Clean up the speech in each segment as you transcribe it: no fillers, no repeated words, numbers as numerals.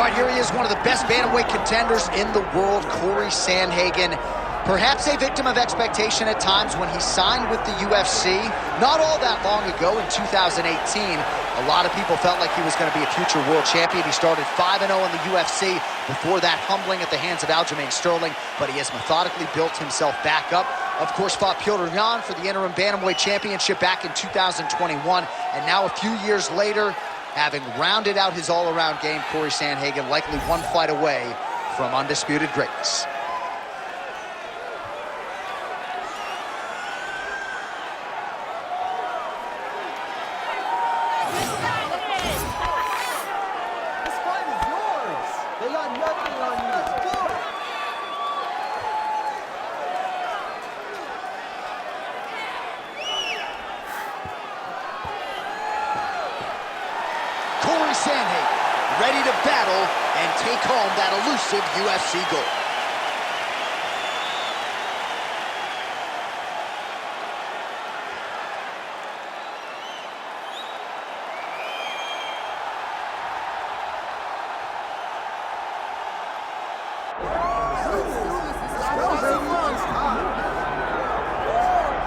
right, here he is, one of the best bantamweight contenders in the world, Cory Sandhagen. Perhaps a victim of expectation at times when he signed with the UFC. Not all that long ago in 2018, a lot of people felt like he was going to be a future world champion. He started 5-0 in the UFC, before that humbling at the hands of Aljamain Sterling, but he has methodically built himself back up. Of course, fought Petr Yan for the interim bantamweight championship back in 2021, and now a few years later, having rounded out his all-around game, Cory Sandhagen likely one fight away from undisputed greatness. Cory Sandhagen, ready to battle and take home that elusive UFC gold.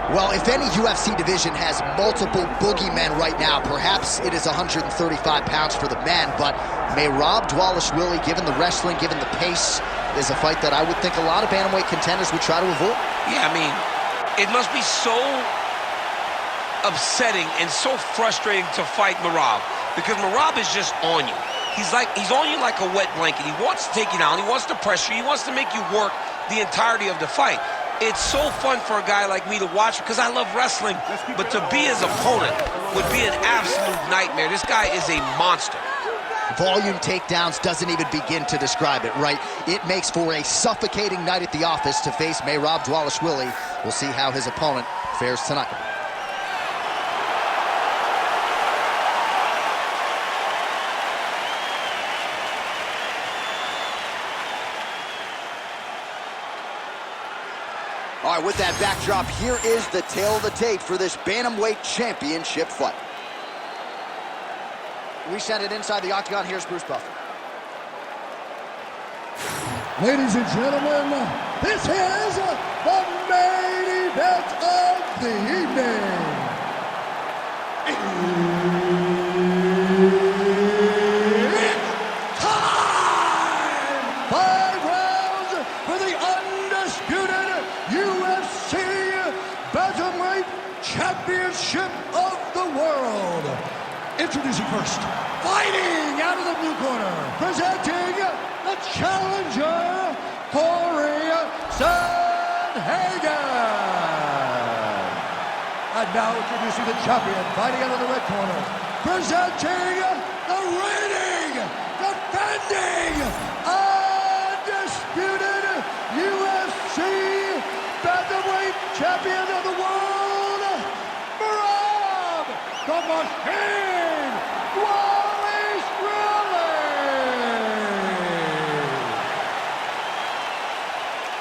Well, if any UFC division has multiple boogeymen right now, perhaps it is 135 pounds for the men, but Merab Dvalishvili, given the wrestling, given the pace, is a fight that I would think a lot of bantamweight contenders would try to avoid. Yeah, I mean, it must be so upsetting and so frustrating to fight Merab, because Merab is just on you. He's on you like a wet blanket. He wants to take you down. He wants to pressure you. He wants to make you work the entirety of the fight. It's so fun for a guy like me to watch because I love wrestling, but to be his opponent would be an absolute nightmare. This guy is a monster. Volume takedowns doesn't even begin to describe it, right? It makes for a suffocating night at the office to face Merab Dvalishvili. We'll see how his opponent fares tonight. All right, with that backdrop, here is the tale of the tape for this bantamweight championship fight. We send it inside the octagon. Here's Bruce Buffer. Ladies and gentlemen, this is the main event of the evening. It's time! 5 rounds for the undisputed UFC Bantamweight Championship of the world. Introducing first, fighting out of the blue corner, presenting the challenger, Cory Sandhagen. And now introducing the champion, fighting out of the red corner, presenting the reigning, defending, undisputed UFC Bantamweight Champion of the world, Merab the Machine Dvalishvili.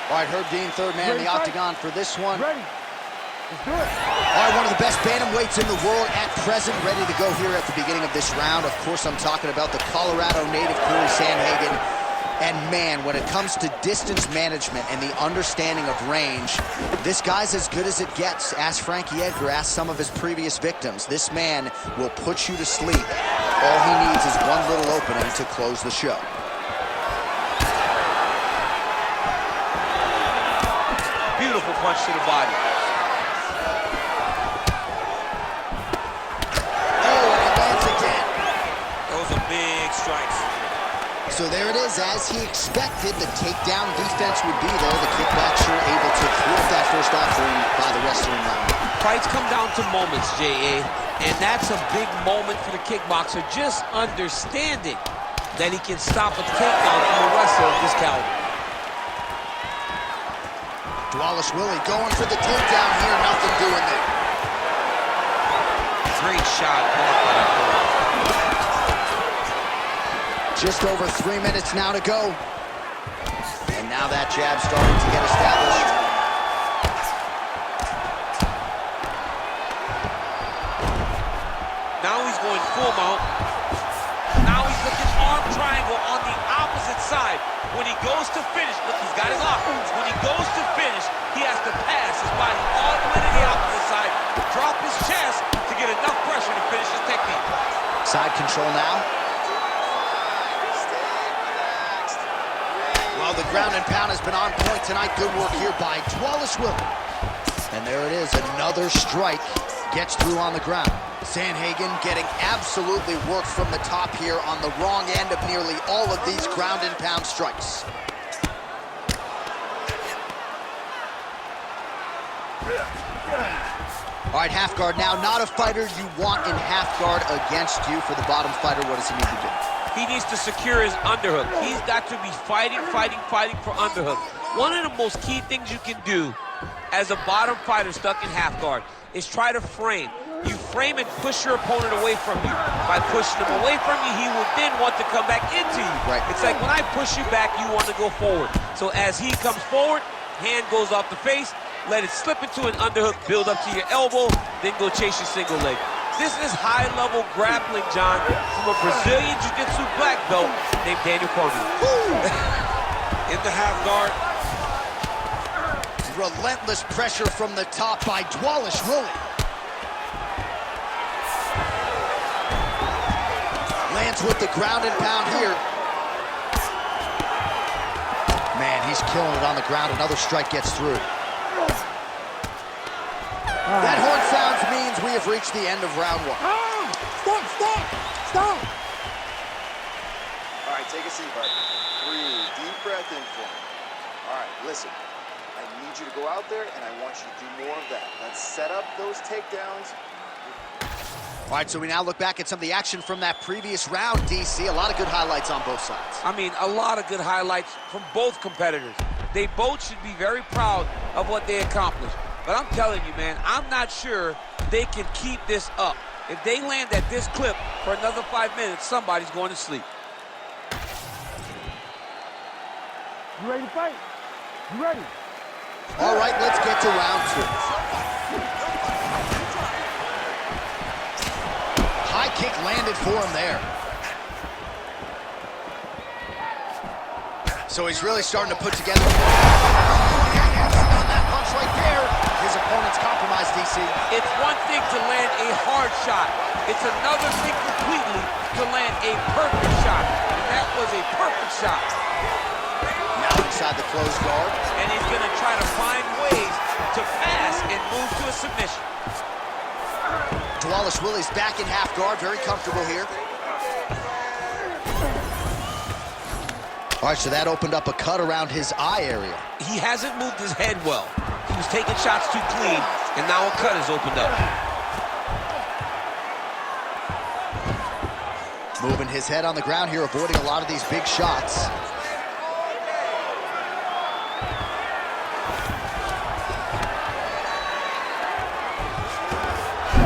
All right, Herb Dean, third man in the octagon for this one. Ready? Let's do it. All right, one of the best bantamweights in the world at present, ready to go here at the beginning of this round. Of course, I'm talking about the Colorado native, Cory Sandhagen. And man, when it comes to distance management and the understanding of range, this guy's as good as it gets. Ask Frankie Edgar, ask some of his previous victims. This man will put you to sleep. All he needs is one little opening to close the show. Beautiful punch to the body. Oh, and it lands again. Those are big strikes. So there it is, as he expected, the takedown defense would be there. The kickboxer able to thwart that first offering by the wrestling round. Fights come down to moments, J.A., and that's a big moment for the kickboxer, just understanding that he can stop a takedown from a wrestler of this caliber. Dvalishvili going for the takedown here, nothing doing there. Great shot blocked by that goal. Just over 3 minutes now to go. And now that jab starting to get established. Now he's going full mount. Now he's looking arm triangle on the side. When he goes to finish, look, he's got his offense. When he goes to finish, he has to pass his body all the way to the opposite side, drop his chest to get enough pressure to finish his technique. Side control now. Well, the ground and pound has been on point tonight. Good work here by Dvalishvili. And there it is, another strike gets through on the ground. Sandhagen getting absolutely worked from the top here on the wrong end of nearly all of these ground and pound strikes. All right, half guard now. Not a fighter you want in half guard against you. For the bottom fighter, what does he need to do? He needs to secure his underhook. He's got to be fighting for underhook. One of the most key things you can do as a bottom fighter stuck in half guard is try to frame. You frame and push your opponent away from you. By pushing him away from you, he will then want to come back into you. Right. It's like when I push you back, you want to go forward. So as he comes forward, hand goes off the face, let it slip into an underhook, build up to your elbow, then go chase your single leg. This is high-level grappling, John, from a Brazilian Jiu-Jitsu black belt named Daniel Cormier. In the half guard. Relentless pressure from the top by Dvalishvili. Lands with the ground and pound here. Man, he's killing it on the ground. Another strike gets through. That horn sounds means we have reached the end of round one. Stop! All right, take a seat, buddy. Breathe, deep breath in for me. All right, listen. I need you to go out there, and I want you to do more of that. Let's set up those takedowns. All right, so we now look back at some of the action from that previous round, DC. A lot of good highlights on both sides. I mean, a lot of good highlights from both competitors. They both should be very proud of what they accomplished. But I'm telling you, man, I'm not sure they can keep this up. If they land at this clip for another 5 minutes, somebody's going to sleep. You ready to fight? You ready? All right, let's get to round two. High kick landed for him there. So he's really starting to put together. On that punch right there, his opponent's compromised, DC. It's one thing to land a hard shot. It's another thing completely to land a perfect shot. And that was a perfect shot. Now inside the closed guard. And he's going to try to find ways to pass and move to a submission. Dvalishvili's back in half guard, very comfortable here. All right, so that opened up a cut around his eye area. He hasn't moved his head well. He was taking shots too clean, and now a cut has opened up. Moving his head on the ground here, avoiding a lot of these big shots.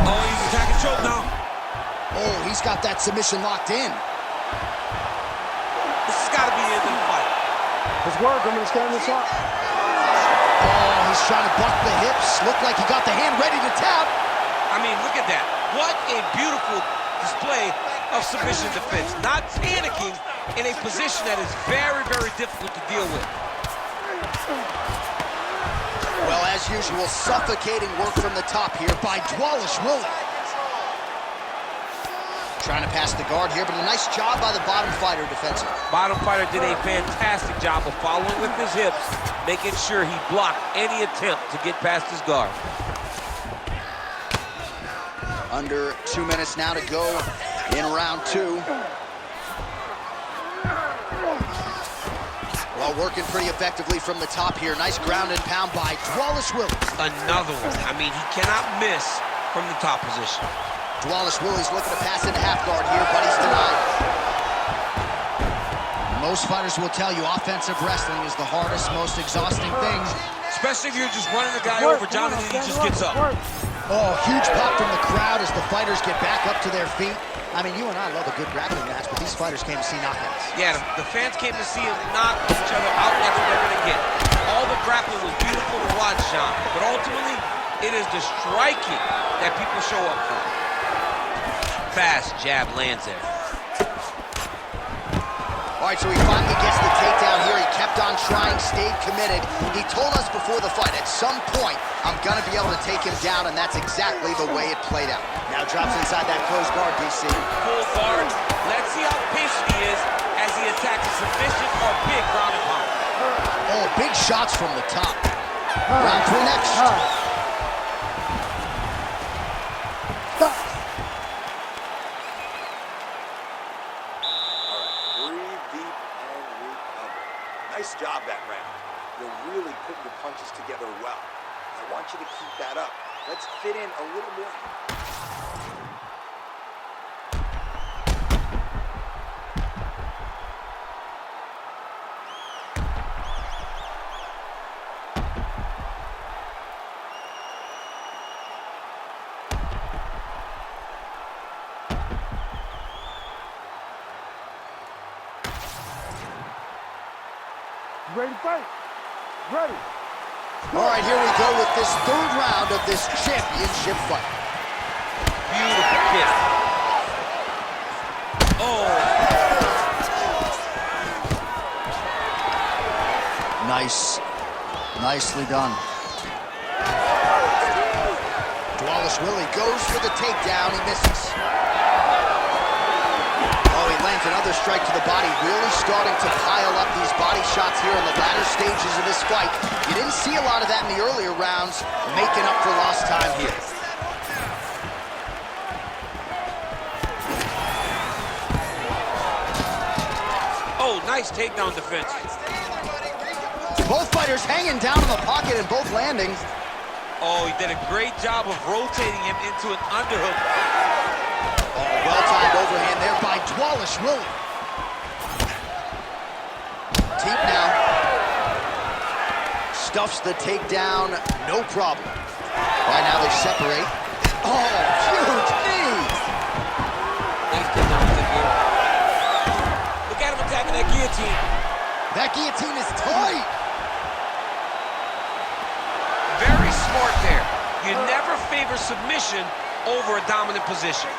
Oh, he's attacking choke now. Oh, he's got that submission locked in. This has got to be the end of the fight. Let's work. I'm going to stand this up. Oh, he's trying to buck the hips. Looked like he got the hand ready to tap. I mean, look at that. What a beautiful display of submission defense. Not panicking in a position that is very, very difficult to deal with. Well, as usual, suffocating work from the top here by Dvalishvili. Trying to pass the guard here, but a nice job by the bottom fighter defensively. Bottom fighter did a fantastic job of following with his hips, making sure he blocked any attempt to get past his guard. Under 2 minutes now to go in round two. Well, working pretty effectively from the top here. Nice ground and pound by Dvalishvili. Another one. I mean, he cannot miss from the top position. Dvalishvili's looking to pass into half guard here, but he's denied. Most fighters will tell you offensive wrestling is the hardest, most exhausting thing. Especially if you're just running the guy over, Jonathan, he just gets up. Oh, huge pop from the crowd as the fighters get back up to their feet. I mean, you and I love a good grappling match, but these fighters came to see knockouts. Yeah, the fans came to see them knock each other out. That's what they're going to get. All the grappling was beautiful to watch, Sean, but ultimately, it is the striking that people show up for. Fast jab lands there. All All right, so he finally gets the takedown here. He kept on trying, stayed committed. He told us before the fight, at some point, I'm going to be able to take him down, and that's exactly the way it played out. Now drops inside that closed guard, DC. Full guard. Let's see how patient he is as he attacks a submission or big ground and pound. Oh, big shots from the top. Round 3 next. Nice job that round. You're really putting your punches together well. I want you to keep that up. Let's fit in a little more. You ready to fight? Ready. All right, here we go with this 3rd round of this championship fight. Beautiful kick. Oh. Nicely done. Dvalishvili goes for the takedown. He misses. Oh, he lands another strike to the body. Really starting to pile up these body shots here in the latter stages of this fight. You didn't see a lot of that in the earlier rounds, making up for lost time here. Oh, nice takedown defense. Both fighters hanging down in the pocket and both landing. Oh, he did a great job of rotating him into an underhook. Oh, well-timed overhand there by Dvalishvili. Deep now. Stuffs the takedown, no problem. Right now they separate. Oh, huge knee! Nice takedown here. Look at him attacking that guillotine. That guillotine is tight. Very smart there. You never favor submission over a dominant position.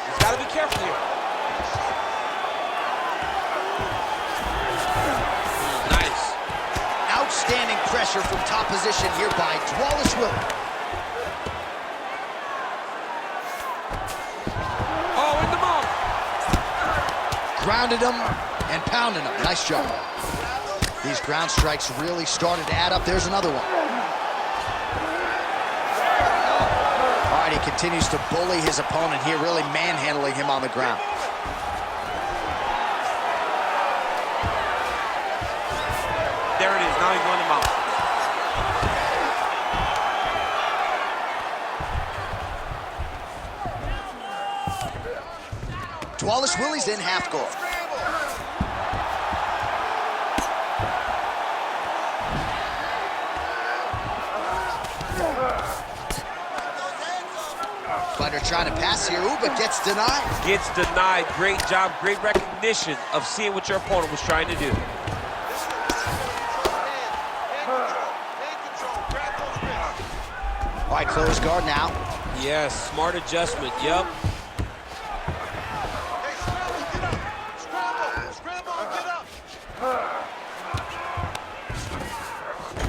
He's got to be careful here. Nice. Outstanding pressure from top position here by Dvalishvili. Oh, in the mouth. Grounded him and pounded him. Nice job. These ground strikes really started to add up. There's another one. All right, he continues to bully his opponent here, really manhandling him on the ground. There it is. Now he's going to mount. Dvalishvili's in half guard. Fighter trying to pass here, but gets denied. Gets denied. Great job, great recognition of seeing what your opponent was trying to do. All right, close guard now. Yes, smart adjustment, yep.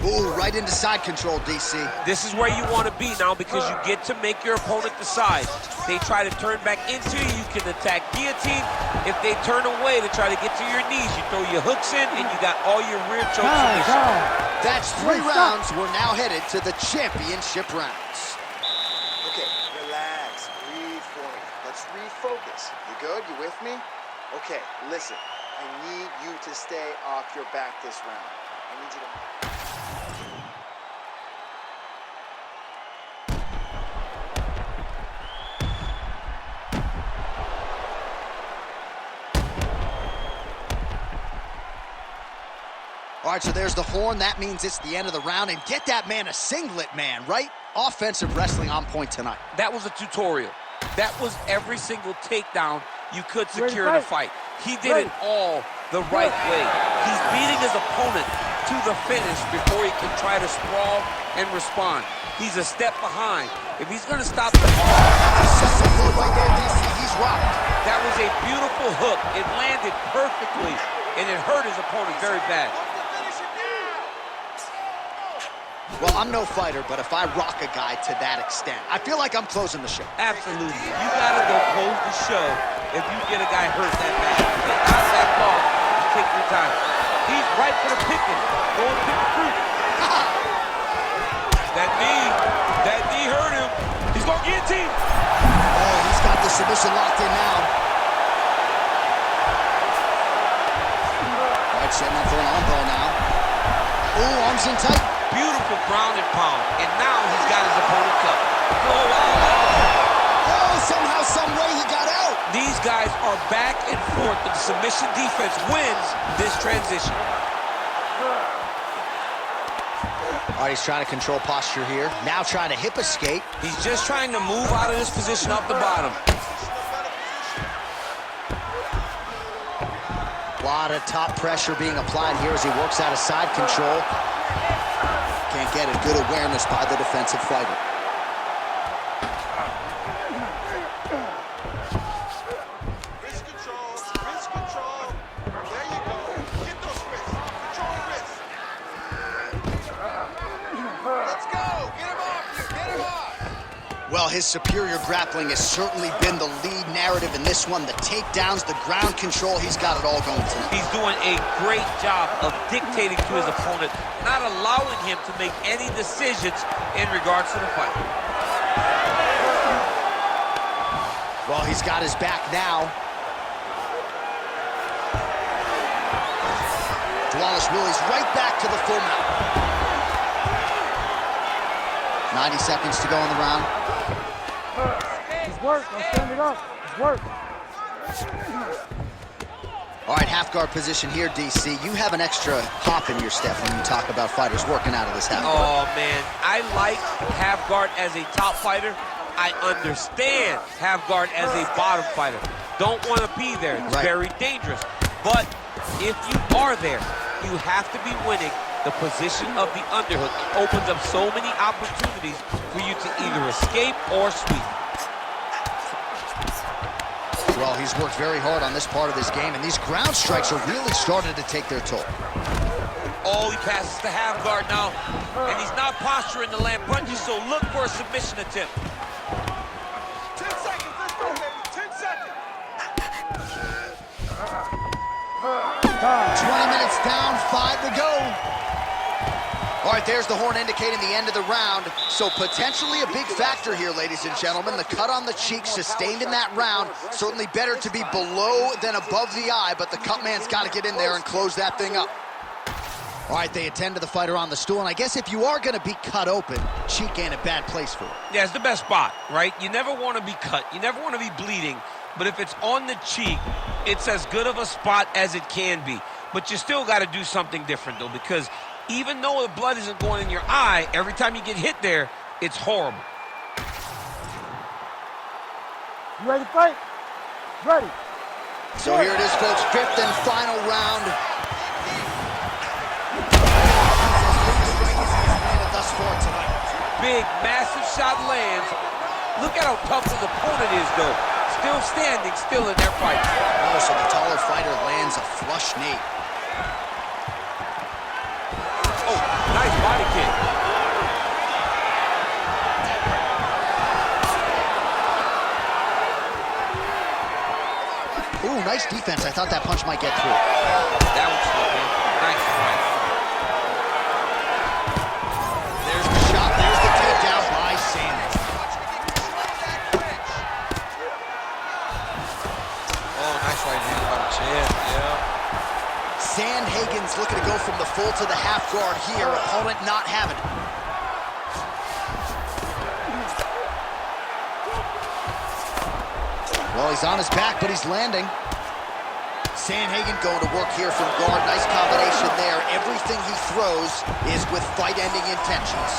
Ooh, right into side control, DC. This is where you want to be now because you get to make your opponent decide. They try to turn back into you, you can attack guillotine. If they turn away to try to get to your knees, you throw your hooks in and you got all your rear choke submission. That's 3 rounds. We're now headed to the championship rounds. Okay, relax, breathe for me. Let's refocus. You good? You with me? Okay, listen. I need you to stay off your back this round. I need you to... All right, so there's the horn. That means it's the end of the round. And get that man a singlet, man, right? Offensive wrestling on point tonight. That was a tutorial. That was every single takedown you could secure in a fight. He did it all the right way. He's beating his opponent to the finish before he can try to sprawl and respond. He's a step behind. If he's going to stop the... Right there, DC. He's he's rocked. That was a beautiful hook. It landed perfectly, and it hurt his opponent very bad. Well, I'm no fighter, but if I rock a guy to that extent, I feel like I'm closing the show. Absolutely. You gotta go close the show if you get a guy hurt that bad. Get out that ball, you take your time. He's right for the picking. Go and pick the fruit. That knee hurt him. He's gonna guillotine. Oh, he's got the submission locked in now. All right, setting up for an arm bar now. Oh, arms in tight. Beautiful ground and pound, and now he's got his opponent covered. Oh, somehow, some way he got out. These guys are back and forth. The submission defense wins this transition. All right, he's trying to control posture here. Now trying to hip escape. He's just trying to move out of this position off the bottom. A lot of top pressure being applied here as he works out of side control. Can't get it. Good awareness by the defensive fighter. Wrist control, wrist control. There you go. Get those wrists. Control the wrists. Let's go. Get him off you. Get him off. Well, his superior grappling has certainly been the lead narrative in this one. The takedowns, the ground control, he's got it all going tonight. He's doing a great job of dictating to his opponent, not allowing him to make any decisions in regards to the fight. Well, he's got his back now. Dvalishvili's right back to the full mount. 90 seconds to go in the round. It's work. I'm standing up. It's work. All right, half guard position here, DC. You have an extra hop in your step when you talk about fighters working out of this half guard. Oh, man. I like half guard as a top fighter. I understand half guard as a bottom fighter. Don't want to be there. It's very dangerous. But if you are there, you have to be winning the position of the underhook. It opens up so many opportunities for you to either escape or sweep. Well, he's worked very hard on this part of this game, and these ground strikes are really starting to take their toll. Oh, he passes the half guard now, and he's not posturing to land punches, so look for a submission attempt. 10 seconds. Let's go, baby. 10 seconds. 20 minutes down, 5 to go. All right, there's the horn indicating the end of the round. So potentially a big factor here, ladies and gentlemen. The cut on the cheek sustained in that round. Certainly better to be below than above the eye, but the cut man's got to get in there and close that thing up. All right, they attend to the fighter on the stool, and I guess if you are going to be cut open, cheek ain't a bad place for it. Yeah, it's the best spot, right? You never want to be cut. You never want to be bleeding. But if it's on the cheek, it's as good of a spot as it can be. But you still got to do something different, though, because even though the blood isn't going in your eye, every time you get hit there, it's horrible. You ready to fight? Ready. So here it is, folks, fifth and final round. Thus far tonight. Big, massive shot lands. Look at how tough his opponent is, though. Still standing, still in their fight. Oh, so the taller fighter lands a flush knee. Oh, nice body kick. Ooh, nice defense. I thought that punch might get through. That was good, man. Nice fight. There's the shot. There's the takedown by Sandhagen. Oh, nice right hand by the chin. Yeah. Sandhagen's looking to go from the full to the half guard here. Opponent not having it. Well, he's on his back, but he's landing. Sandhagen going to work here from guard. Nice combination there. Everything he throws is with fight-ending intentions.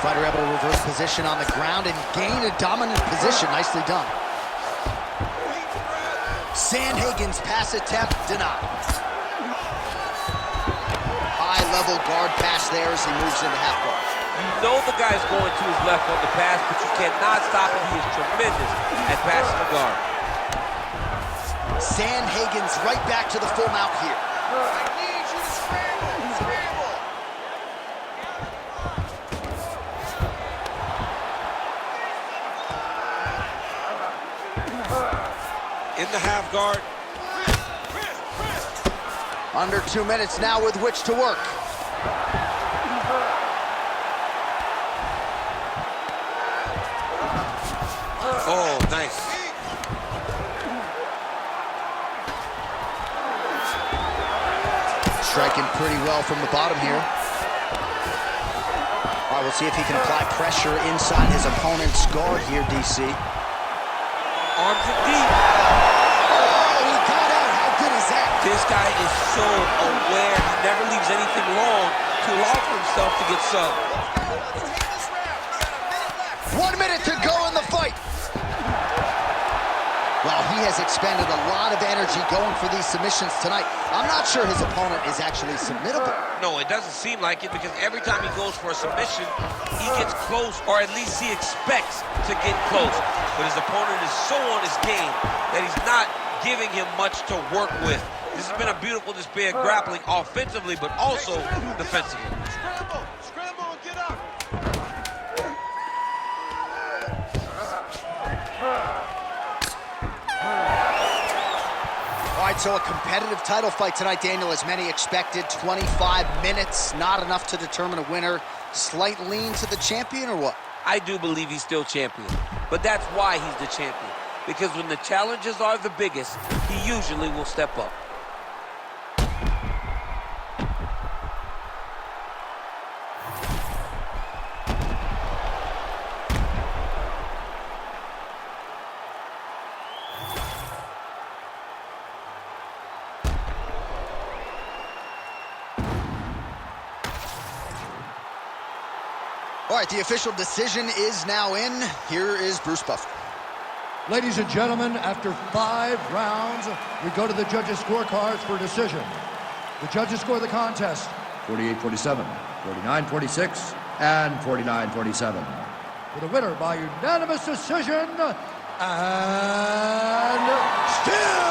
Fighter able to reverse position on the ground and gain a dominant position. Nicely done. Sandhagen's pass attempt denied. High-level guard pass there as he moves into half guard. You know the guy's going to his left on the pass, but you cannot stop him. He is tremendous at passing the guard. Sandhagen's right back to the full mount here. I need you to scramble, scramble. In the half guard. Under 2 minutes now with which to work. Oh, nice. Striking pretty well from the bottom here. All right, we'll see if he can apply pressure inside his opponent's guard here, DC. Arms in deep. Oh, he got out. How good is that? This guy is so aware. He never leaves anything long to allow for himself to get subbed. 1 minute to go in the fight. Well, he has expended a lot of energy going for these submissions tonight. I'm not sure his opponent is actually submittable. No, it doesn't seem like it, because every time he goes for a submission, he gets close, or at least he expects to get close. But his opponent is so on his game that he's not giving him much to work with. This has been a beautiful display of grappling offensively, but also defensively. Scramble, scramble and get up. All right, so a competitive title fight tonight, Daniel, as many expected. 25 minutes, not enough to determine a winner. Slight lean to the champion, or what? I do believe he's still champion, but that's why he's the champion. Because when the challenges are the biggest, he usually will step up. All right, the official decision is now in. Here is Bruce Buffer. Ladies and gentlemen, after 5 rounds, we go to the judges' scorecards for a decision. The judges score the contest 48-47, 49-46, and 49-47. For the winner by unanimous decision, and still